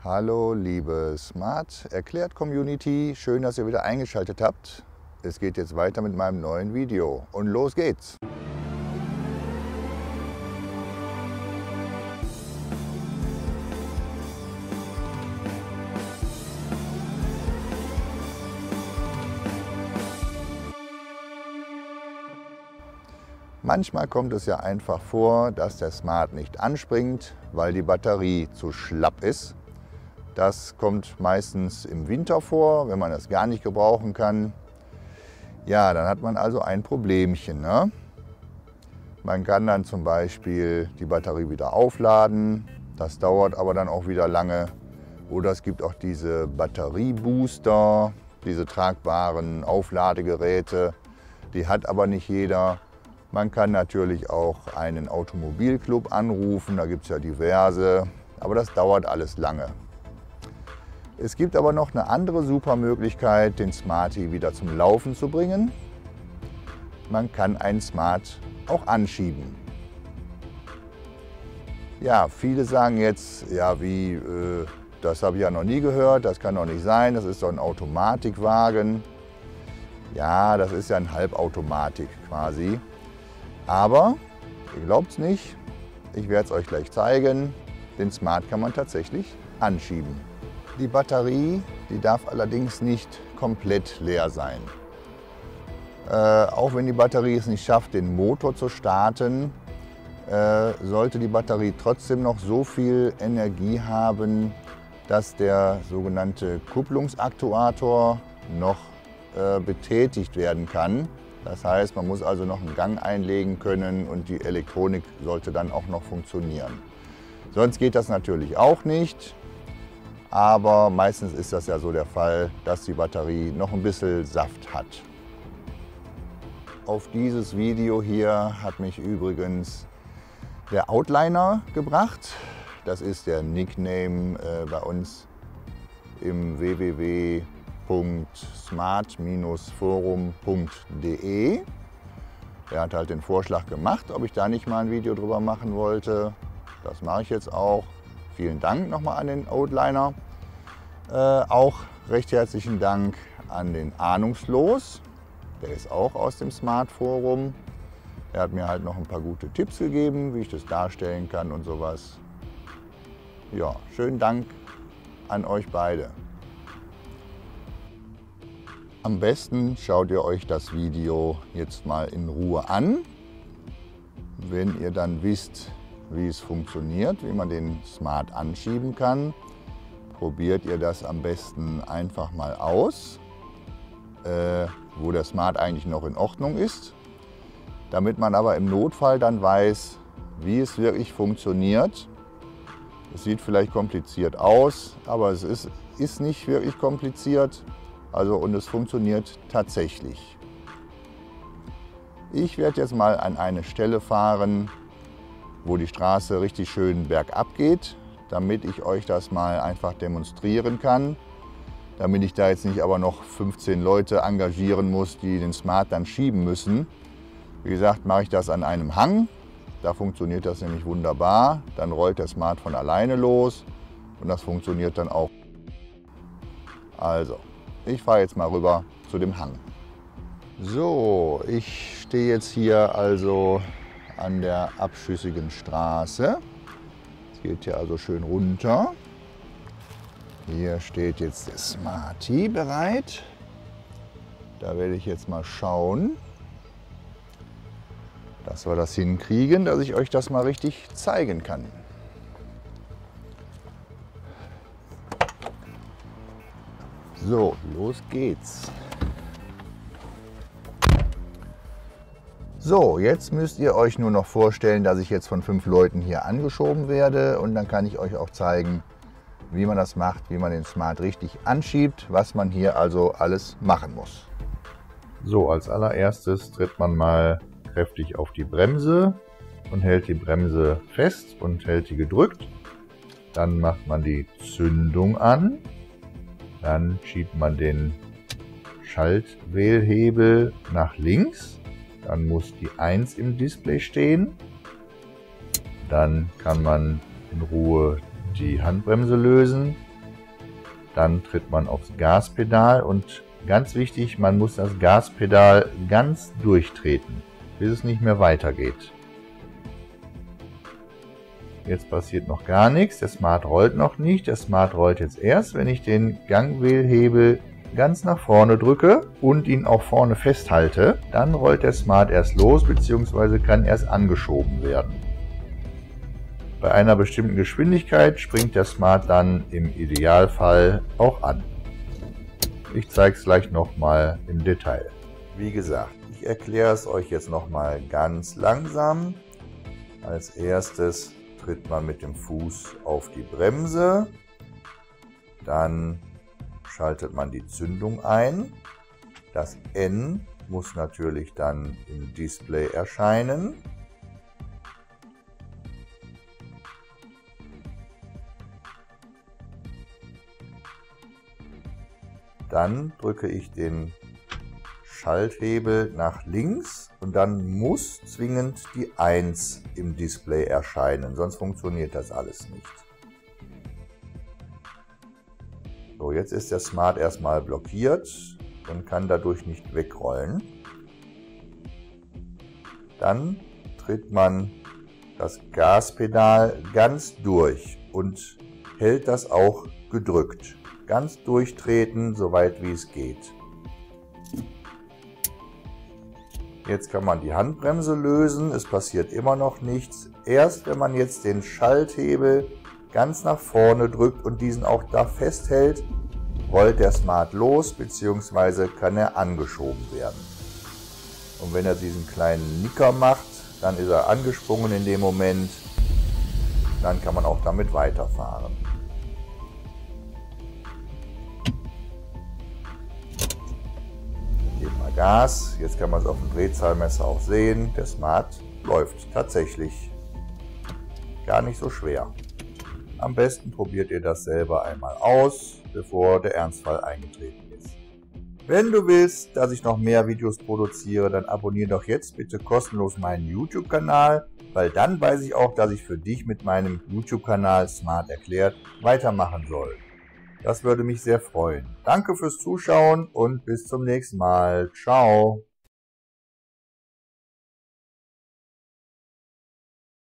Hallo liebe Smart Erklärt Community, schön, dass ihr wieder eingeschaltet habt. Es geht jetzt weiter mit meinem neuen Video und los geht's! Manchmal kommt es ja einfach vor, dass der Smart nicht anspringt, weil die Batterie zu schlapp ist. Das kommt meistens im Winter vor, wenn man das gar nicht gebrauchen kann. Ja, dann hat man also ein Problemchen, ne? Man kann dann zum Beispiel die Batterie wieder aufladen. Das dauert aber dann auch wieder lange. Oder es gibt auch diese Batteriebooster, diese tragbaren Aufladegeräte. Die hat aber nicht jeder. Man kann natürlich auch einen Automobilclub anrufen, da gibt es ja diverse, aber das dauert alles lange. Es gibt aber noch eine andere super Möglichkeit, den Smarty wieder zum Laufen zu bringen. Man kann einen Smart auch anschieben. Ja, viele sagen jetzt, ja das habe ich ja noch nie gehört, das kann doch nicht sein, das ist doch ein Automatikwagen. Ja, das ist ja ein Halbautomatik quasi. Aber, ihr glaubt es nicht, ich werde es euch gleich zeigen, den Smart kann man tatsächlich anschieben. Die Batterie, die darf allerdings nicht komplett leer sein. Auch wenn die Batterie es nicht schafft, den Motor zu starten, sollte die Batterie trotzdem noch so viel Energie haben, dass der sogenannte Kupplungsaktuator noch betätigt werden kann. Das heißt, man muss also noch einen Gang einlegen können und die Elektronik sollte dann auch noch funktionieren. Sonst geht das natürlich auch nicht, aber meistens ist das ja so der Fall, dass die Batterie noch ein bisschen Saft hat. Auf dieses Video hier hat mich übrigens der Outliner gebracht. Das ist der Nickname bei uns im www.smart-forum.de. Er hat halt den Vorschlag gemacht, ob ich da nicht mal ein Video drüber machen wollte. Das mache ich jetzt auch. Vielen Dank nochmal an den Outliner. Auch recht herzlichen Dank an den Ahnungslos. Der ist auch aus dem Smart Forum. Er hat mir halt noch ein paar gute Tipps gegeben, wie ich das darstellen kann und sowas. Ja, schönen Dank an euch beide. Am besten schaut ihr euch das Video jetzt mal in Ruhe an. Wenn ihr dann wisst, wie es funktioniert, wie man den Smart anschieben kann, probiert ihr das am besten einfach mal aus, wo der Smart eigentlich noch in Ordnung ist. Damit man aber im Notfall dann weiß, wie es wirklich funktioniert. Es sieht vielleicht kompliziert aus, aber es ist nicht wirklich kompliziert. Und es funktioniert tatsächlich. Ich werde jetzt mal an eine Stelle fahren, wo die Straße richtig schön bergab geht, damit ich euch das mal einfach demonstrieren kann. Damit ich da jetzt nicht aber noch 15 Leute engagieren muss, die den Smart dann schieben müssen. Wie gesagt, mache ich das an einem Hang. Da funktioniert das nämlich wunderbar. Dann rollt der Smart von alleine los und das funktioniert dann auch. Also, ich fahre jetzt mal rüber zu dem Hang. So, ich stehe jetzt hier also an der abschüssigen Straße. Es geht hier also schön runter. Hier steht jetzt der Smarty bereit. Da werde ich jetzt mal schauen, dass wir das hinkriegen, dass ich euch das mal richtig zeigen kann. So, los geht's. So, jetzt müsst ihr euch nur noch vorstellen, dass ich jetzt von 5 Leuten hier angeschoben werde und dann kann ich euch auch zeigen, wie man das macht, wie man den Smart richtig anschiebt, was man hier also alles machen muss. So, als allererstes tritt man mal kräftig auf die Bremse und hält die Bremse fest und hält die gedrückt. Dann macht man die Zündung an. Dann schiebt man den Schaltwählhebel nach links. Dann muss die 1 im Display stehen. Dann kann man in Ruhe die Handbremse lösen. Dann tritt man aufs Gaspedal und ganz wichtig, man muss das Gaspedal ganz durchtreten, bis es nicht mehr weitergeht. Jetzt passiert noch gar nichts, der Smart rollt noch nicht. Der Smart rollt jetzt erst, wenn ich den Gangwählhebel ganz nach vorne drücke und ihn auch vorne festhalte. Dann rollt der Smart erst los bzw. kann erst angeschoben werden. Bei einer bestimmten Geschwindigkeit springt der Smart dann im Idealfall auch an. Ich zeige es gleich nochmal im Detail. Wie gesagt, ich erkläre es euch jetzt nochmal ganz langsam. Als erstes tritt man mit dem Fuß auf die Bremse, dann schaltet man die Zündung ein. Das N muss natürlich dann im Display erscheinen. Dann drücke ich den Schalthebel nach links und dann muss zwingend die 1 im Display erscheinen, sonst funktioniert das alles nicht. So, jetzt ist der Smart erstmal blockiert und kann dadurch nicht wegrollen. Dann tritt man das Gaspedal ganz durch und hält das auch gedrückt. Ganz durchtreten, soweit wie es geht. Jetzt kann man die Handbremse lösen, es passiert immer noch nichts. Erst wenn man jetzt den Schalthebel ganz nach vorne drückt und diesen auch da festhält, rollt der Smart los bzw. kann er angeschoben werden. Und wenn er diesen kleinen Nicker macht, dann ist er angesprungen in dem Moment, dann kann man auch damit weiterfahren. Gas. Jetzt kann man es auf dem Drehzahlmesser auch sehen. Der Smart läuft tatsächlich gar nicht so schwer. Am besten probiert ihr das selber einmal aus, bevor der Ernstfall eingetreten ist. Wenn du willst, dass ich noch mehr Videos produziere, dann abonniere doch jetzt bitte kostenlos meinen YouTube-Kanal, weil dann weiß ich auch, dass ich für dich mit meinem YouTube-Kanal Smart erklärt weitermachen soll. Das würde mich sehr freuen. Danke fürs Zuschauen und bis zum nächsten Mal. Ciao.